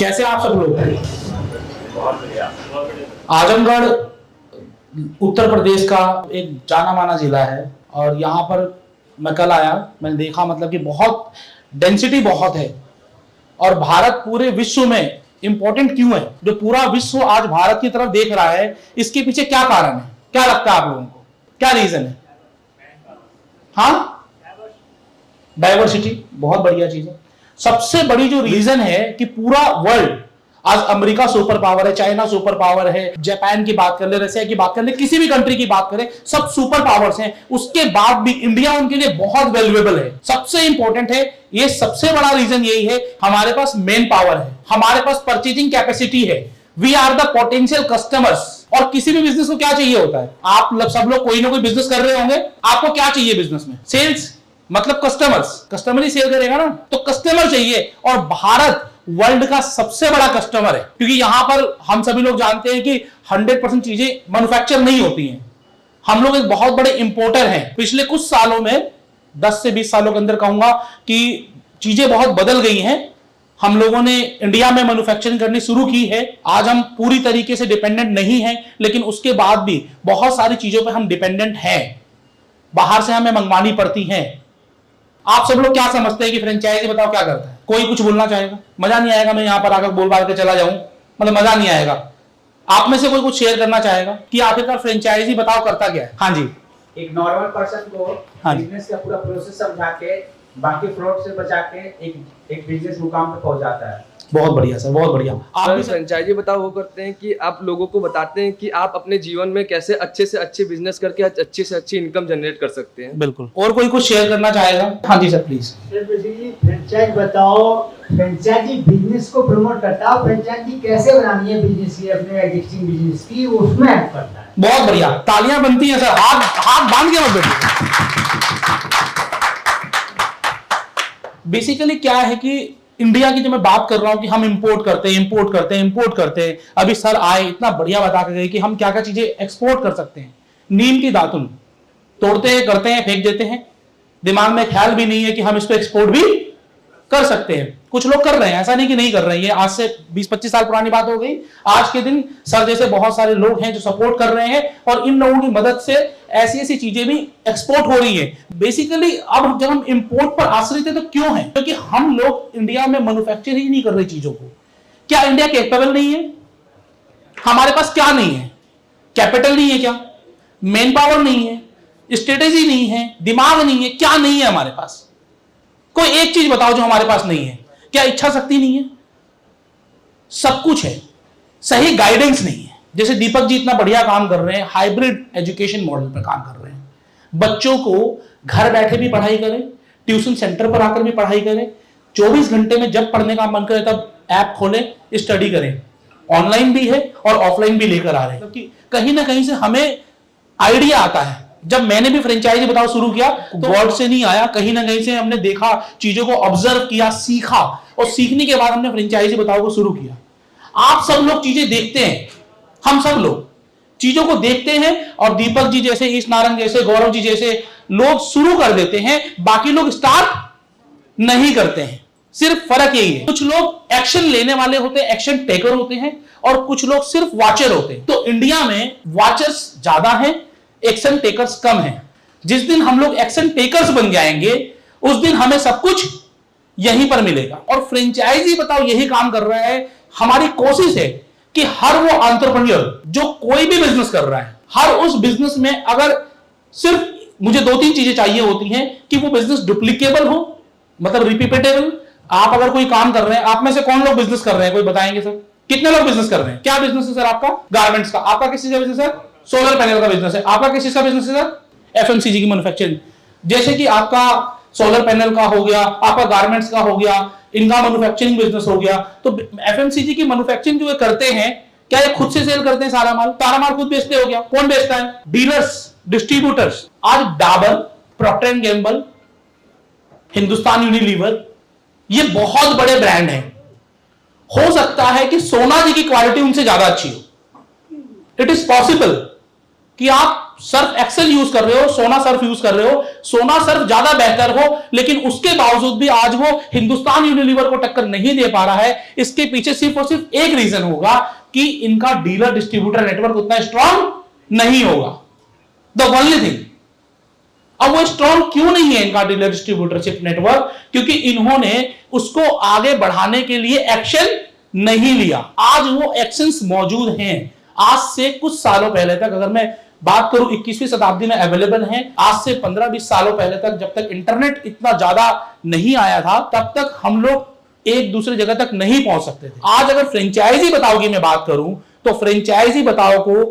कैसे आप सब लोग? आजमगढ़ उत्तर प्रदेश का एक जाना माना जिला है और यहाँ पर मैं कल आया, मैंने देखा मतलब कि बहुत डेंसिटी बहुत है और भारत पूरे विश्व में इंपॉर्टेंट क्यों है? जो पूरा विश्व आज भारत की तरफ देख रहा है, इसके पीछे क्या कारण है? क्या लगता है आप लोगों को, क्या रीजन है? हाँ, डाइवर्सिटी बहुत बढ़िया चीज है। सबसे बड़ी जो रीजन है कि पूरा वर्ल्ड आज अमेरिका सुपर पावर है, चाइना सुपर पावर है, जापान की बात कर ले, रशिया की बात कर ले, किसी भी कंट्री की बात करें, सब सुपर पावर्स हैं। उसके बाद भी इंडिया उनके लिए बहुत वैल्यूएबल है, सबसे इंपॉर्टेंट है। ये सबसे बड़ा रीजन यही है, हमारे पास मेन पावर है, हमारे पास परचेजिंग कैपेसिटी है, we are the potential customers. और किसी भी बिजनेस को क्या चाहिए होता है? आप सब लोग कोई ना कोई बिजनेस कर रहे होंगे, आपको क्या चाहिए बिजनेस में? सेल्स, मतलब कस्टमर्स, कस्टमर ही सेल करेगा ना, तो कस्टमर चाहिए। और भारत वर्ल्ड का सबसे बड़ा कस्टमर है, क्योंकि यहां पर हम सभी लोग जानते हैं कि 100% चीजें मैन्युफैक्चर नहीं होती हैं। हम लोग एक बहुत बड़े इंपोर्टर हैं। पिछले कुछ सालों में, 10 से 20 सालों के अंदर कहूंगा कि चीजें बहुत बदल गई हैं। हम लोगों ने इंडिया में मैन्युफैक्चरिंग करनी शुरू की है। आज हम पूरी तरीके से डिपेंडेंट नहीं हैं, लेकिन उसके बाद भी बहुत सारी चीजों पर हम डिपेंडेंट हैं, बाहर से हमें मंगवानी पड़ती हैं। आप सब लोग क्या समझते हैं कि फ्रेंचाइजी बताओ क्या करता है? कोई कुछ बोलना चाहेगा? मजा नहीं आएगा मैं यहां पर आकर बोल बाल के चला जाऊं, मतलब मजा नहीं आएगा। आप में से कोई कुछ शेयर करना चाहेगा कि आखिरकार फ्रेंचाइजी बताओ करता क्या है? हाँ जी, एक नॉर्मल पर्सन को बिजनेस का पूरा प्रोसेस समझा के, बाकी फ्रॉड से बचा के एक बिजनेस मुकाम पे पहुंचाता है। बहुत बढ़िया सर, बहुत बढ़िया। आप भी फ्रेंचाइजी बताओ वो करते हैं कि आप लोगों को बताते हैं कि आप अपने जीवन में कैसे अच्छे से अच्छे बिजनेस करके अच्छी से अच्छी इनकम जनरेट कर सकते हैं। बिल्कुल। और कोई कुछ शेयर करना चाहेगा? हाँ जी सर प्लीज। फ्रेंचाइज बताओ, फ्रेंचाइजी बिजनेस को प्रमोट करता है, फ्रेंचाइजी कैसे बनानी है बिजनेस की, अपने एग्जिस्टिंग बिजनेस की, उसमें हेल्प करता है। बहुत बढ़िया, तालियां बनती हैं सर, हाथ बांध के मत बैठिए। बेसिकली क्या है कि इंडिया की जो मैं बात कर रहा हूं कि हम इंपोर्ट करते हैं। अभी सर आए, इतना बढ़िया बता के गए कि हम क्या क्या चीजें एक्सपोर्ट कर सकते हैं। नीम की दातुन तोड़ते हैं, करते हैं, फेंक देते हैं। दिमाग में ख्याल भी नहीं है कि हम इसको एक्सपोर्ट भी कर सकते हैं। कुछ लोग कर रहे हैं, ऐसा नहीं कि नहीं कर रहे हैं। ये आज से 20-25 साल पुरानी बात हो गई। आज के दिन सर जैसे बहुत सारे लोग हैं जो सपोर्ट कर रहे हैं और इन लोगों की मदद से ऐसी ऐसी चीजें भी एक्सपोर्ट हो रही है। बेसिकली अब जब हम इंपोर्ट पर आश्रित है तो क्यों है? क्योंकि हम लोग इंडिया में मैन्युफैक्चर ही नहीं कर रहे चीजों को। क्या इंडिया कैपेबल नहीं है? हमारे पास क्या नहीं है? कैपिटल नहीं है क्या? मैन पावर नहीं है, स्ट्रेटेजी नहीं है, दिमाग नहीं है, क्या नहीं है हमारे पास? कोई एक चीज बताओ जो हमारे पास नहीं है। क्या इच्छा शक्ति नहीं है? सब कुछ है, सही गाइडेंस नहीं है। जैसे दीपक जी इतना बढ़िया काम कर रहे हैं, हाइब्रिड एजुकेशन मॉडल पर काम कर रहे हैं। बच्चों को घर बैठे भी पढ़ाई करें, ट्यूशन सेंटर पर आकर भी पढ़ाई करें, 24 घंटे में जब पढ़ने का मन करे तब ऐप खोलें, स्टडी करें। ऑनलाइन भी है और ऑफलाइन भी लेकर आ रहे हैं, क्योंकि कहीं ना कहीं से हमें आइडिया आता है। जब मैंने भी फ्रेंचाइजी बताओ शुरू किया तो वर्ड से नहीं आया, कहीं ना कहीं से हमने देखा, चीजों को ऑब्जर्व किया, सीखा, और सीखने के बाद हमने फ्रेंचाइजी बताओ को शुरू किया। आप सब लोग चीजें देखते हैं, हम सब लोग चीजों को देखते हैं, और दीपक जी जैसे, ईश नारंग जैसे, गौरव जी जैसे लोग शुरू कर देते हैं, बाकी लोग स्टार्ट नहीं करते हैं। सिर्फ फर्क यही है, कुछ लोग एक्शन लेने वाले होते हैं, एक्शन टेकर होते हैं, और कुछ लोग सिर्फ वॉचर होते हैं। तो इंडिया में वॉचर्स ज्यादा हैं, एक्शन टेकर्स कम हैं। जिस दिन हम लोग एक्शन टेकर्स बन जाएंगे, उस दिन हमें सब कुछ यहीं पर मिलेगा। और फ्रेंचाइजी बताओ यही काम कर रहा है। हमारी कोशिश है कि हर वो एंटरप्रेन्योर जो कोई भी बिजनेस कर रहा है, हर उस बिजनेस में अगर सिर्फ मुझे 2-3 चीजें चाहिए होती हैं कि वो बिजनेस डुप्लीकेबल हो, मतलब रिपीटेबल। आप अगर कोई काम कर रहे हैं, आप में से कौन लोग बिजनेस कर रहे हैं? कोई बताएंगे सर, कितने लोग बिजनेस कर रहे हैं? क्या बिजनेस है सर आपका? गारमेंट्स का। आपका किस चीज का बिजनेस है? सोलर पैनल का बिजनेस है। आपका किस चीज का बिजनेस है सर? एफएमसीजी की मैन्युफैक्चरिंग। जैसे कि आपका सोलर पैनल का हो गया, आपका गारमेंट्स का हो गया, इनका मैन्युफैक्चरिंग बिजनेस हो गया। तो एफएमसीजी की मैन्युफैक्चरिंग जो करते हैं, क्या ये खुद से सेल करते हैं? सारा माल खुद बेचते हो क्या? कौन बेचता है? Dealers, distributors. आज Dabur, Procter and Gamble, Hindustan Unilever, ये बहुत बड़े ब्रांड हैं। हो सकता है कि सोना जी की क्वालिटी उनसे ज्यादा अच्छी हो। इट इज पॉसिबल कि आप सर्फ एक्सेल यूज कर रहे हो, सोना सर्फ यूज कर रहे हो, सोना सर्फ ज्यादा बेहतर हो, लेकिन उसके बावजूद भी आज वो हिंदुस्तान यूनिलीवर को टक्कर नहीं दे पा रहा है। इसके पीछे सिर्फ और सिर्फ एक रीजन होगा कि इनका डीलर डिस्ट्रीब्यूटर नेटवर्क उतना स्ट्रांग नहीं होगा। The only thing. अब वो स्ट्रांग क्यों नहीं है इनका डीलर डिस्ट्रीब्यूटरशिप नेटवर्क? क्योंकि इन्होंने उसको आगे बढ़ाने के लिए एक्शन नहीं लिया। आज वो एक्शंस मौजूद हैं। आज से कुछ सालों पहले तक, अगर मैं बात करूं 21वीं शताब्दी में अवेलेबल हैं। आज से 15-20 सालों पहले तक, जब तक इंटरनेट इतना ज्यादा नहीं आया था, तब तक हम लोग एक दूसरे जगह तक नहीं पहुंच सकते थे। आज अगर फ्रेंचाइजी बताओ की मैं बात करूं तो फ्रेंचाइजी बताओ को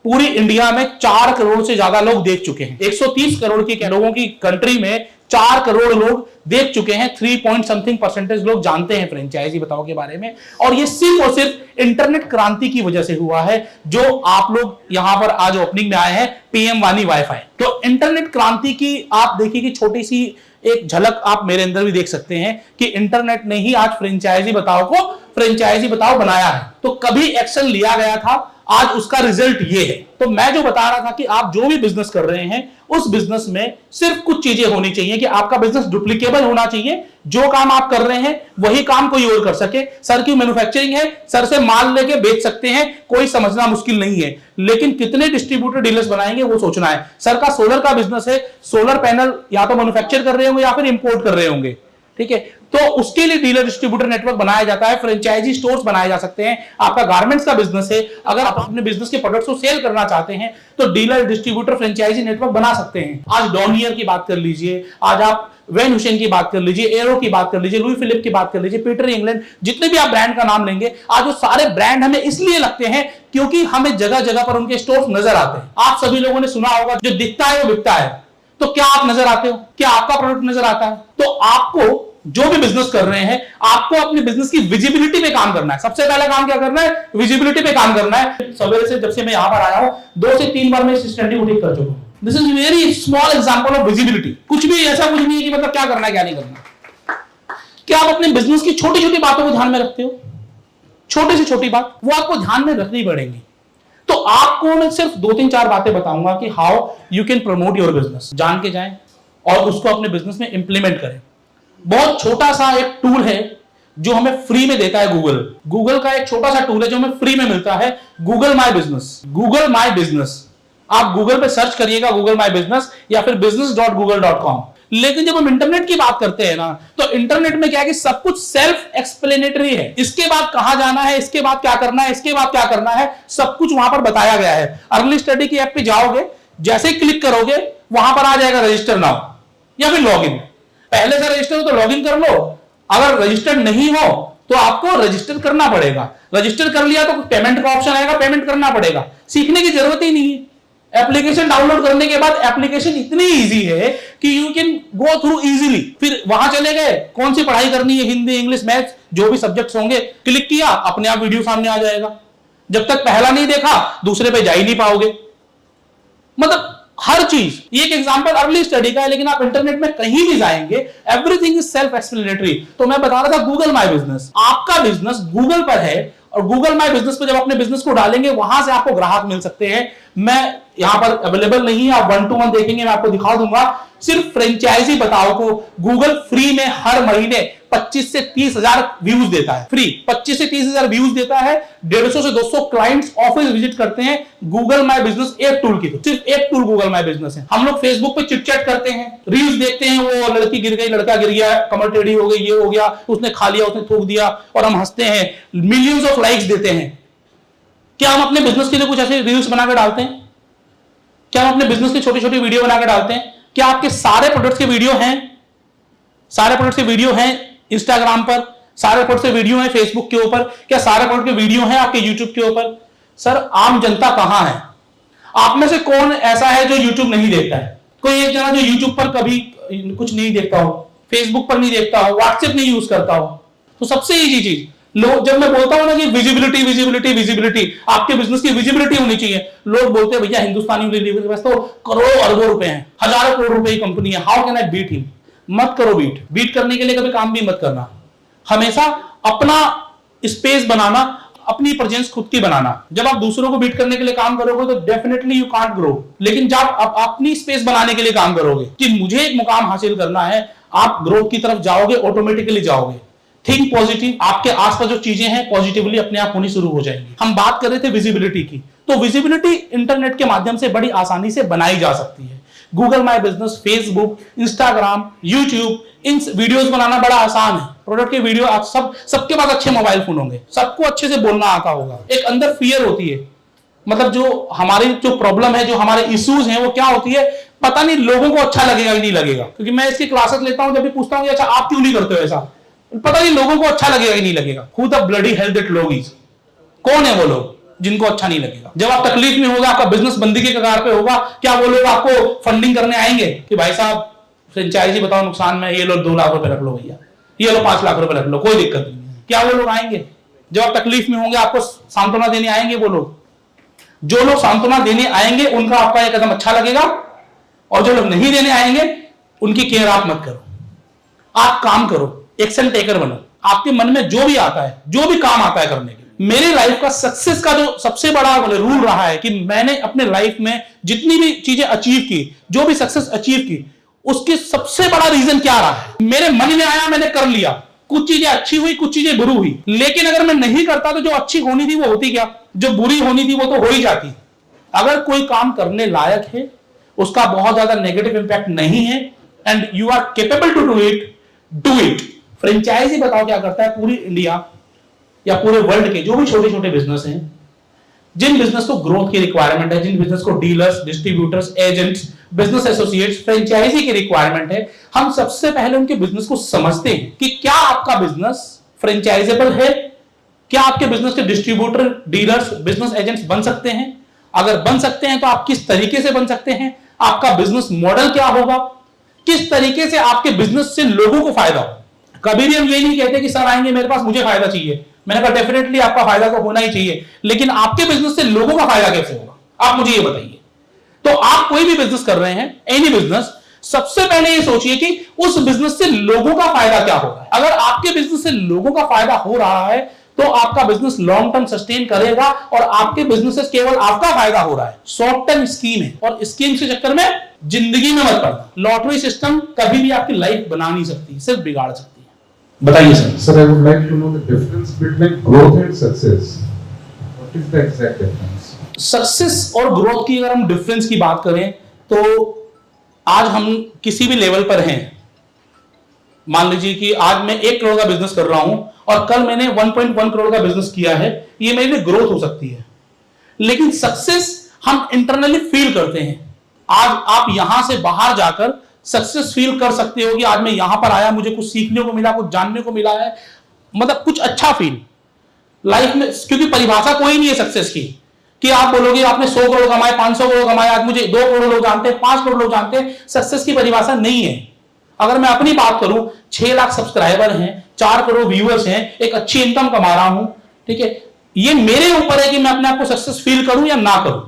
पूरी इंडिया में 4 करोड़ से ज्यादा लोग देख चुके हैं। 130 करोड़ की लोगों की कंट्री में 4 करोड़ लोग देख चुके हैं। 3% लोग जानते हैं फ्रेंचाइजी बताओ के बारे में। और ये सिर्फ और सिर्फ इंटरनेट क्रांति की वजह से हुआ है, जो आप लोग यहां पर आज ओपनिंग में आए हैं, पीएम वानी वाईफाई। तो इंटरनेट क्रांति की आप देखिए कि छोटी सी एक झलक आप मेरे अंदर भी देख सकते हैं कि इंटरनेट ने ही आज फ्रेंचाइजी बताओ को फ्रेंचाइजी बताओ बनाया है। तो कभी एक्शन लिया गया था, आज उसका रिजल्ट ये है। तो मैं जो बता रहा था कि आप जो भी बिजनेस कर रहे हैं, उस बिजनेस में सिर्फ कुछ चीजें होनी चाहिए कि आपका बिजनेस डुप्लीकेबल होना चाहिए। जो काम आप कर रहे हैं वही काम कोई और कर सके। सर की मैन्युफैक्चरिंग है, सर से माल लेके बेच सकते हैं, कोई समझना मुश्किल नहीं है। लेकिन कितने डिस्ट्रीब्यूटर डीलर्स बनाएंगे वो सोचना है। सर का सोलर का बिजनेस है, सोलर पैनल या तो मैन्युफैक्चर कर रहे होंगे या फिर इंपोर्ट कर रहे होंगे, ठीक है। तो उसके लिए डीलर डिस्ट्रीब्यूटर नेटवर्क बनाया जाता है, फ्रेंचाइजी स्टोर्स बनाए जा सकते हैं। आपका गारमेंट्स का बिजनेस है, अगर आप अपने बिजनेस के प्रोडक्ट्स को सेल करना चाहते हैं तो डीलर डिस्ट्रीब्यूटर फ्रेंचाइजी नेटवर्क बना सकते हैं। आज डॉनियर की बात कर लीजिए, आज आप वैन हुसैन की बात कर लीजिए, एरो की बात कर लीजिए, लुई फिलिप की बात कर लीजिए, पीटर इंग्लैंड, जितने भी आप ब्रांड का नाम लेंगे, आज वो सारे ब्रांड हमें इसलिए लगते हैं क्योंकि हमें जगह जगह पर उनके स्टोर्स नजर आते हैं। आप सभी लोगों ने सुना होगा, जो दिखता है वो बिकता है। तो क्या आप नजर आते हो? क्या आपका प्रोडक्ट नजर आता है? तो आपको जो भी बिजनेस कर रहे हैं, आपको अपने बिजनेस की विजिबिलिटी पे काम करना है। सबसे पहला काम क्या करना है? विजिबिलिटी पे काम करना है। सवेरे से जब से मैं यहां पर आया हूं, 2 से 3 बार मैं इस स्टैंडिंग को ठीक कर चुका हूं। This is very small example of visibility. कुछ भी ऐसा कुछ नहीं है कि मतलब क्या करना है क्या नहीं करना। क्या आप अपने बिजनेस की छोटी छोटी बातों को ध्यान में रखते हो? छोटी से छोटी बात वो आपको ध्यान में रखनी पड़ेगी। तो आपको मैं सिर्फ 2-3-4 बातें बताऊंगा कि how you can promote your business. जान के जाएं और उसको अपने बिजनेस में इंप्लीमेंट करें। बहुत छोटा सा एक टूल है जो हमें फ्री में देता है गूगल का एक छोटा सा टूल है जो हमें फ्री में मिलता है, गूगल माई बिजनेस। आप गूगल पे सर्च करिएगा गूगल माई बिजनेस या फिर business.google.com। लेकिन जब हम इंटरनेट की बात करते हैं ना, तो इंटरनेट में क्या है कि सब कुछ सेल्फ एक्सप्लेनेटरी है। इसके बाद कहां जाना है, इसके बाद क्या करना है, इसके बाद क्या करना है, सब कुछ वहां पर बताया गया है। अर्ली स्टडी की ऐप पे जाओगे, जैसे ही क्लिक करोगे वहां पर आ जाएगा रजिस्टर नाउ या फिर लॉग इन। पहले से रजिस्टर हो तो लॉग इन कर लो, अगर रजिस्टर्ड नहीं हो तो आपको रजिस्टर करना पड़ेगा। रजिस्टर कर लिया तो पेमेंट का ऑप्शन आएगा, पेमेंट करना पड़ेगा। सीखने की जरूरत ही नहीं है। एप्लीकेशन डाउनलोड करने के बाद एप्लीकेशन इतनी इजी है कि you can go through easily. फिर वहां चले गए, कौन सी पढ़ाई करनी है, हिंदी, इंग्लिश, मैथ्स, जो भी सब्जेक्ट्स होंगे, क्लिक किया, अपने आप वीडियो सामने आ जाएगा। जब तक पहला नहीं देखा दूसरे पे जा ही नहीं पाओगे। मतलब हर चीज, ये एक एग्जांपल अर्ली स्टडी का है, लेकिन आप इंटरनेट में कहीं भी जाएंगे, एवरीथिंग इज सेल्फ एक्सप्लेनेटरी। तो मैं बता रहा था गूगल माई बिजनेस, आपका बिजनेस गूगल पर है और गूगल माई बिजनेस पर जब अपने बिजनेस को डालेंगे वहां से आपको ग्राहक मिल सकते हैं। मैं यहां पर अवेलेबल नहीं है, आप 1-to-1 देखेंगे, मैं आपको दिखा दूंगा। सिर्फ फ्रेंचाइजी बताओ को गूगल फ्री में हर महीने 25 से 30 हजार व्यूज देता है। फ्री 25 से 30 हजार व्यूज देता है। 150 से 200 क्लाइंट्स ऑफिस विजिट करते हैं गूगल माई बिजनेस एक टूल की। तो सिर्फ एक टूल गूगल माई बिजनेस है। हम लोग फेसबुक पे चिट चैट करते हैं, रील्स देखते हैं, वो लड़की गिर गई, लड़का गिर गया, कमर टेढ़ी हो गई, ये हो गया, उसने खा लिया, उसने थूक दिया, और हम हंसते हैं, मिलियंस ऑफ लाइक्स देते हैं। क्या हम अपने बिजनेस के लिए कुछ ऐसे रील्स बनाकर डालते हैं? क्या हम अपने बिजनेस की छोटी छोटी वीडियो बनाकर डालते हैं? क्या आपके सारे प्रोडक्ट्स के वीडियो हैं? सारे प्रोडक्ट्स के वीडियो हैं इंस्टाग्राम पर, सारे प्रोडक्ट्स के वीडियो हैं फेसबुक के ऊपर, क्या सारे प्रोडक्ट के वीडियो हैं आपके यूट्यूब के ऊपर? सर आम जनता कहां है? आप में से कौन ऐसा है जो यूट्यूब नहीं देखता है? कोई एक जना जो यूट्यूब पर कभी कुछ नहीं देखता हो, फेसबुक पर नहीं देखता हो, व्हाट्सएप नहीं यूज करता हो? तो सबसे इजी चीज, लोग जब मैं बोलता हूं ना कि विजिबिलिटी विजिबिलिटी विजिबिलिटी, आपके बिजनेस की विजिबिलिटी होनी चाहिए। लोग बोलते हैं भैया हिंदुस्तान यूनिलीवर के पास तो करोड़ों अरबों रुपए हैं, हजारों करोड़ रुपए की कंपनी है, how can I beat him? मत करो बीट करने के लिए कभी काम भी मत करना। हमेशा अपना स्पेस बनाना, अपनी प्रेजेंस खुद की बनाना। जब आप दूसरों को बीट करने के लिए काम करोगे तो डेफिनेटली यू कांट ग्रो। लेकिन जब आप अपनी स्पेस बनाने के लिए काम करोगे कि मुझे एक मुकाम हासिल करना है, आप ग्रोथ की तरफ जाओगे, ऑटोमेटिकली जाओगे। थिंक पॉजिटिव, आपके आसपास जो चीजें हैं पॉजिटिवली अपने आप होनी शुरू हो जाएंगी। हम बात कर रहे थे विजिबिलिटी की, तो विजिबिलिटी इंटरनेट के माध्यम से बड़ी आसानी से बनाई जा सकती है। Google my business, Facebook, Instagram, YouTube, इन वीडियोस बनाना बड़ा आसान है। प्रोडक्ट के वीडियो आप सबके पास अच्छे मोबाइल फोन होंगे, सबको अच्छे से बोलना आता होगा। एक अंदर फियर होती है, मतलब जो हमारी जो प्रॉब्लम है, जो हमारे इश्यूज हैं, वो क्या होती है, पता नहीं लोगों को अच्छा लगेगा कि नहीं लगेगा। क्योंकि मैं इसकी क्लासेस लेता हूं, जब भी पूछता हूं कि अच्छा आप क्यों नहीं करते हो ऐसा, पता नहीं लोगों को अच्छा लगेगा कि नहीं लगेगा। Who the bloody hell that लोग इज, कौन है वो लोग जिनको अच्छा नहीं लगेगा। जब आप तकलीफ में होगा, आपका बिजनेस बंदी के कगार पे होगा, क्या वो लोग आपको फंडिंग करने आएंगे कि भाई साहब फ्रेंचाइजी बताओ नुकसान में, ये लो 2 लाख रुपए रख लो भैया, ये लो 5 लाख रुपए रख लो, कोई दिक्कत नहीं है। क्या वो लोग आएंगे? जब आप तकलीफ में होंगे आपको सांत्वना देने आएंगे वो लोग। जो लोग सांत्वना देने आएंगे उनका आपका एक कदम अच्छा लगेगा, और जो लोग नहीं देने आएंगे उनकी केयर आप मत करो। आप काम करो, एक्शन टेकर बनो। आपके मन में जो भी आता है, जो भी काम आता है करने के, मेरी लाइफ का सक्सेस का जो सबसे बड़ा रूल रहा है कि मैंने अपने लाइफ में जितनी भी चीजें अचीव की, जो भी सक्सेस अचीव की, उसकी सबसे बड़ा रीजन क्या रहा है, मेरे मन में आया, मैंने कर लिया। कुछ चीजें अच्छी हुई, कुछ चीजें बुरी हुई, लेकिन अगर मैं नहीं करता तो जो अच्छी होनी थी वो होती क्या, जो बुरी होनी थी वो तो हो ही जाती। अगर कोई काम करने लायक है, उसका बहुत ज्यादा नेगेटिव इंपैक्ट नहीं है, and you are capable to do it, do it. Franchisee बताओ क्या करता है, पूरी इंडिया या पूरे वर्ल्ड के जो भी छोटे छोटे बिजनेस हैं, जिन बिजनेस को ग्रोथ की रिक्वायरमेंट है, जिन बिजनेस को dealers, distributors, agents, business associates, franchisee की रिक्वायरमेंट है, हम सबसे पहले उनके बिजनेस को समझते हैं कि क्या आपका बिजनेस फ्रेंचाइजेबल है, क्या आपके बिजनेस के डिस्ट्रीब्यूटर, डीलर्स, बिजनेस एजेंट्स बन सकते हैं। अगर बन सकते हैं तो आप किस तरीके से बन सकते हैं, आपका बिजनेस मॉडल क्या होगा, किस तरीके से आपके बिजनेस से लोगों को फायदा हो। कभी भी हम ये नहीं कहते कि सर आएंगे मेरे पास, मुझे फायदा चाहिए। मैंने कहा डेफिनेटली आपका फायदा तो होना ही चाहिए, लेकिन आपके बिजनेस से लोगों का फायदा कैसे होगा, आप मुझे ये बताइए। तो आप कोई भी बिजनेस कर रहे हैं, एनी बिजनेस, सबसे पहले ये सोचिए कि उस बिजनेस से लोगों का फायदा क्या हो रहा है। अगर आपके बिजनेस से लोगों का फायदा हो रहा है तो आपका बिजनेस लॉन्ग टर्म सस्टेन करेगा, और आपके बिजनेस से केवल आपका फायदा हो रहा है। शॉर्ट टर्म स्कीम है, और स्कीम के चक्कर में जिंदगी में मत पड़ना। लॉटरी सिस्टम कभी भी आपकी लाइफ बना नहीं सकती, सिर्फ बिगाड़ सकती है। बताइए sir. Sir, I would like to know the difference between growth and success. What is the exact difference? Success और ग्रोथ की अगर हम डिफरेंस की बात करें तो आज हम किसी भी लेवल पर हैं, मान लीजिए कि आज मैं 1 करोड़ का बिजनेस कर रहा हूं और कल मैंने 1.1 करोड़ का बिजनेस किया है, ये मेरे लिए ग्रोथ हो सकती है। लेकिन सक्सेस हम इंटरनली फील करते हैं। आज आप यहां से बाहर जाकर सक्सेस फील कर सकते हो कि आज मैं यहां पर आया, मुझे कुछ सीखने को मिला, कुछ जानने को मिला है, मतलब कुछ अच्छा फील लाइफ में। क्योंकि परिभाषा कोई नहीं है सक्सेस की कि आप बोलोगे आपने 100 करोड़ कमाए, 500 करोड़ कमाए, आज मुझे 2 करोड़ लोग जानते हैं, 5 करोड़ लोग जानते हैं। सक्सेस की परिभाषा नहीं है। अगर मैं अपनी बात करूं, 6 लाख सब्सक्राइबर हैं, 4 करोड़ व्यूअर्स हैं, एक अच्छी इनकम कमा रहा हूं, ठीक है, ये मेरे ऊपर है कि मैं अपने आप को सक्सेस फील करूं या ना करूं।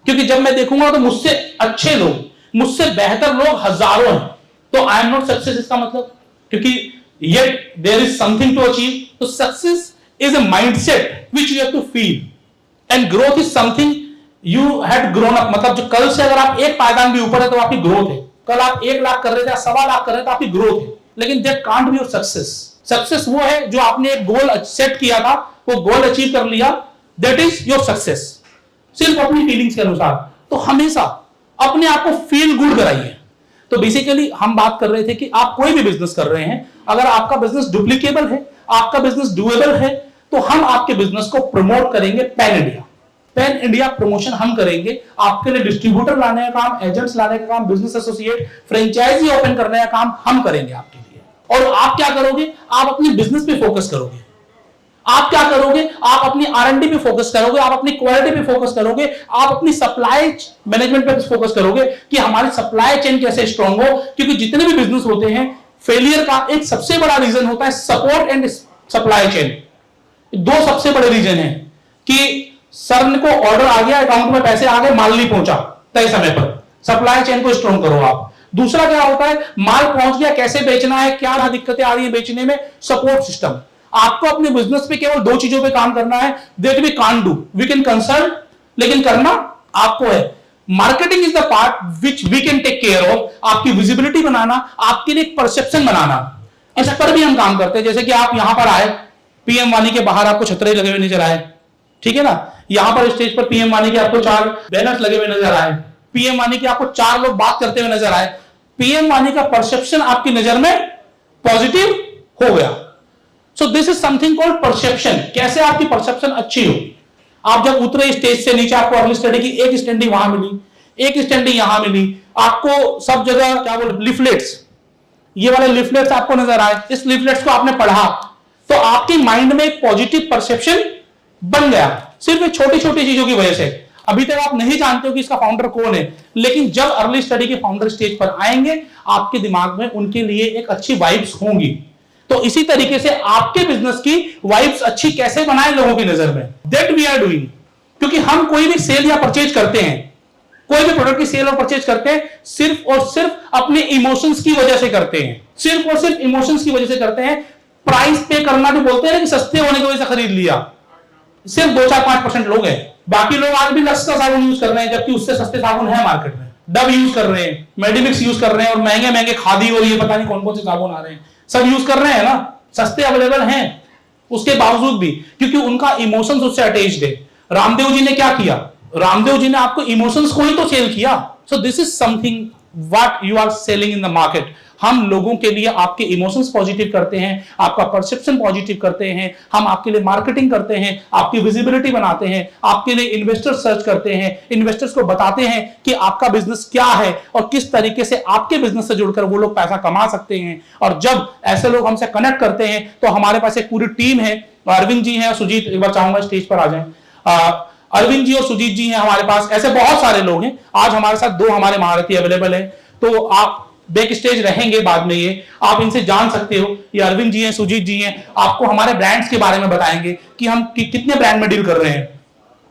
क्योंकि जब मैं देखूंगा तो मुझसे अच्छे लोग, मुझसे बेहतर लोग हजारों हैं, तो आई एम नॉट सक्सेस इसका मतलब, क्योंकि yet there is something to achieve. तो success is a mindset which you have to feel, and growth is something you had grown up. मतलब जो कल से अगर आप एक पायदान भी ऊपर है तो आपकी ग्रोथ है। कल आप 1 लाख कर रहे थे, 1.25 लाख कर रहे थे, तो आपकी ग्रोथ है। लेकिन that can't be your success. Success वो है जो आपने एक गोल सेट किया था, वो गोल अचीव कर लिया, दैट इज योर सक्सेस, सिर्फ अपनी फीलिंग्स के अनुसार। तो हमेशा अपने आप को फील गुड कराइए। तो बेसिकली हम बात कर रहे थे कि आप कोई भी बिजनेस कर रहे हैं, अगर आपका बिजनेस डुप्लीकेबल है, आपका बिजनेस डुएबल है, तो हम आपके बिजनेस को प्रमोट करेंगे pan India. Pan India promotion हम करेंगे। आपके लिए डिस्ट्रीब्यूटर लाने का काम, एजेंट्स लाने का काम, बिजनेस एसोसिएट, फ्रेंचाइजी ओपन करने का काम हम करेंगे आपके लिए। और आप क्या करोगे, आप अपने बिजनेस पे फोकस करोगे। आप क्या करोगे, आप अपनी R&D पे फोकस करोगे, आप अपनी क्वालिटी पे फोकस करोगे, आप अपनी सप्लाई मैनेजमेंट पे फोकस करोगे कि हमारी सप्लाई चेन कैसे स्ट्रांग हो। क्योंकि जितने भी बिजनेस होते हैं, फेलियर का एक सबसे बड़ा रीजन होता है सपोर्ट एंड सप्लाई चेन। 2 सबसे बड़े रीजन है कि सर को ऑर्डर आ गया, अकाउंट में पैसे आ गए, माल नहीं पहुंचा तय समय पर, सप्लाई चेन को स्ट्रांग करो आप। दूसरा क्या होता है, माल पहुंच गया, कैसे बेचना है, क्या दिक्कतें आ रही है बेचने में, सपोर्ट सिस्टम। आपको अपने बिजनेस पे केवल 2 चीजों पे काम करना है, that we can't do, we can consult, लेकिन करना आपको है। Marketing is the part which we can take care of, आपकी विजिबिलिटी बनाना, आपके लिए एक परसेप्शन बनाना, इस पर भी हम काम करते हैं। जैसे कि आप यहां पर आए, पीएम वाणी के बाहर आपको छतरे लगे हुए नजर आए, ठीक है ना, यहां पर स्टेज पर पीएम वाणी के आपको 4 बैनर्स लगे हुए नजर आए, पीएम वाणी के आपको 4 लोग बात करते हुए नजर आए, पीएम वाणी का परसेप्शन आपकी नजर में पॉजिटिव हो गया। सो this is something called perception. कैसे आपकी परसेप्शन अच्छी हो, आप जब उतरे स्टेज से नीचे, आपको अर्ली स्टडी की एक स्टैंडिंग वहां मिली, एक स्टैंडिंग यहां मिली, आपको सब जगह क्या बोल लिफलेट्स, ये वाले लिफलेट्स आपको नजर आए, इस लिफलेट्स को आपने पढ़ा तो आपके माइंड में एक पॉजिटिव परसेप्शन बन गया, सिर्फ एक छोटी छोटी चीजों की वजह से। अभी तक आप नहीं जानते हो कि इसका फाउंडर कौन है, लेकिन जब अर्ली स्टडी के फाउंडर स्टेज पर आएंगे, आपके दिमाग में उनके लिए एक अच्छी वाइब्स होंगी। तो इसी तरीके से आपके बिजनेस की वाइब्स अच्छी कैसे बनाए लोगों की नजर में, दैट वी आर डूइंग। क्योंकि हम कोई भी सेल या परचेज करते हैं, कोई भी प्रोडक्ट की सेल और परचेज करते हैं, सिर्फ और सिर्फ अपने इमोशंस की वजह से करते हैं, सिर्फ और सिर्फ इमोशंस की वजह से करते हैं। प्राइस पे करना भी बोलते हैं कि सस्ते होने की वजह से खरीद लिया, सिर्फ 2-4-5% लोग हैं। बाकी लोग आज भी लक्स का साबुन यूज कर रहे हैं, जबकि उससे सस्ते साबुन है मार्केट में। डव यूज कर रहे हैं, मेडिमिक्स यूज कर रहे हैं, और महंगे महंगे खादी और ये पता नहीं कौन कौन से साबुन आ रहे हैं, सब यूज कर रहे हैं ना, सस्ते अवेलेबल हैं उसके बावजूद भी, क्योंकि उनका इमोशंस उससे अटैच्ड है। रामदेव जी ने क्या किया, रामदेव जी ने आपको इमोशंस को ही तो सेल किया। So this is something what you are selling in the market. हम लोगों के लिए आपके इमोशंस पॉजिटिव करते हैं, आपका परसेप्शन पॉजिटिव करते हैं, हम आपके लिए मार्केटिंग करते हैं, आपकी विजिबिलिटी बनाते हैं, आपके लिए इन्वेस्टर सर्च करते हैं, इन्वेस्टर्स को बताते हैं कि आपका बिजनेस क्या है और किस तरीके से आपके बिजनेस से जुड़कर वो लोग पैसा कमा सकते हैं। और जब ऐसे लोग हमसे कनेक्ट करते हैं तो हमारे पास एक पूरी टीम है। अरविंद जी हैं और सुजीत, एक बार चाहूंगा स्टेज पर आ जाएं। अरविंद जी और सुजीत जी हैं हमारे पास, ऐसे बहुत सारे लोग हैं। आज हमारे साथ 2 हमारे महारथी अवेलेबल है, तो आप बैक स्टेज रहेंगे बाद में, ये आप इनसे जान सकते हो। ये अरविंद जी हैं, सुजीत जी हैं, आपको हमारे ब्रांड्स के बारे में बताएंगे कि हम कितने ब्रांड में डील कर रहे हैं।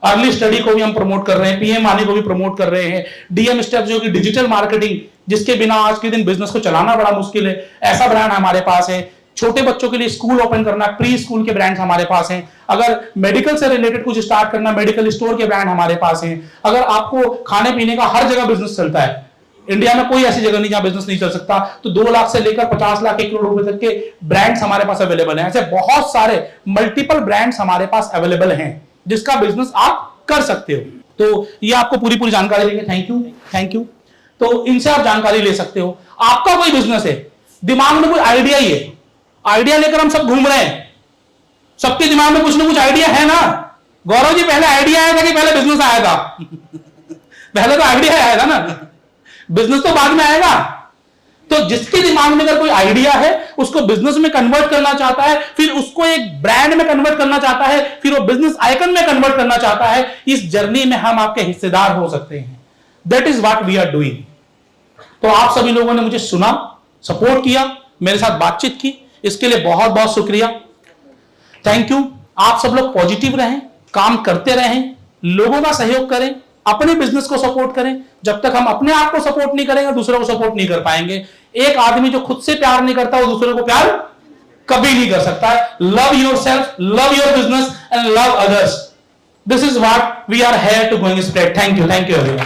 अर्ली स्टडी को भी हम प्रमोट कर रहे हैं, पीएम वाणी को भी प्रमोट कर रहे हैं, डीएम स्टेप्स जो कि डिजिटल मार्केटिंग, जिसके बिना आज के दिन बिजनेस को चलाना बड़ा मुश्किल है, ऐसा ब्रांड हमारे पास है। छोटे बच्चों के लिए स्कूल ओपन करना, प्री स्कूल के ब्रांड्स हमारे पास हैं। अगर मेडिकल से रिलेटेड कुछ स्टार्ट करना, मेडिकल स्टोर के ब्रांड हमारे पास हैं। अगर आपको खाने पीने का, हर जगह बिजनेस चलता है, इंडिया में कोई ऐसी जगह नहीं जहां बिजनेस नहीं चल सकता, तो 2 लाख से लेकर 50 लाख 1 करोड़ रुपए तक के ब्रांड्स हमारे पास अवेलेबल हैं। ऐसे बहुत सारे मल्टीपल ब्रांड्स हमारे पास अवेलेबल हैं जिसका बिजनेस आप कर सकते हो। तो ये आपको पूरी जानकारी देंगे। Thank you. तो इनसे आप जानकारी ले सकते हो। आपका कोई बिजनेस है, दिमाग में कोई आइडिया ही है, आइडिया लेकर हम सब घूम रहे हैं, सबके दिमाग में कुछ ना कुछ आइडिया है ना। गौरव जी, पहले आइडिया आया था कि पहले बिजनेस आया था? पहले तो आइडिया आया था ना, बिजनेस तो बाद में आएगा। तो जिसके दिमाग में अगर कोई आइडिया है, उसको बिजनेस में कन्वर्ट करना चाहता है, फिर उसको एक ब्रांड में कन्वर्ट करना चाहता है, फिर वो बिजनेस आइकन में कन्वर्ट करना चाहता है, इस जर्नी में हम आपके हिस्सेदार हो सकते हैं। That is what we are doing. तो आप सभी लोगों ने मुझे सुना, सपोर्ट किया, मेरे साथ बातचीत की, इसके लिए बहुत बहुत शुक्रिया। Thank you. आप सब लोग पॉजिटिव रहें, काम करते रहें, लोगों का सहयोग करें, अपने बिजनेस को सपोर्ट करें। जब तक हम अपने आप को सपोर्ट नहीं करेंगे, दूसरों को सपोर्ट नहीं कर पाएंगे। एक आदमी जो खुद से प्यार नहीं करता, वो दूसरे को प्यार कभी नहीं कर सकता है। Love yourself, love your business and love others. This is what we are here to going spread. Thank you everyone.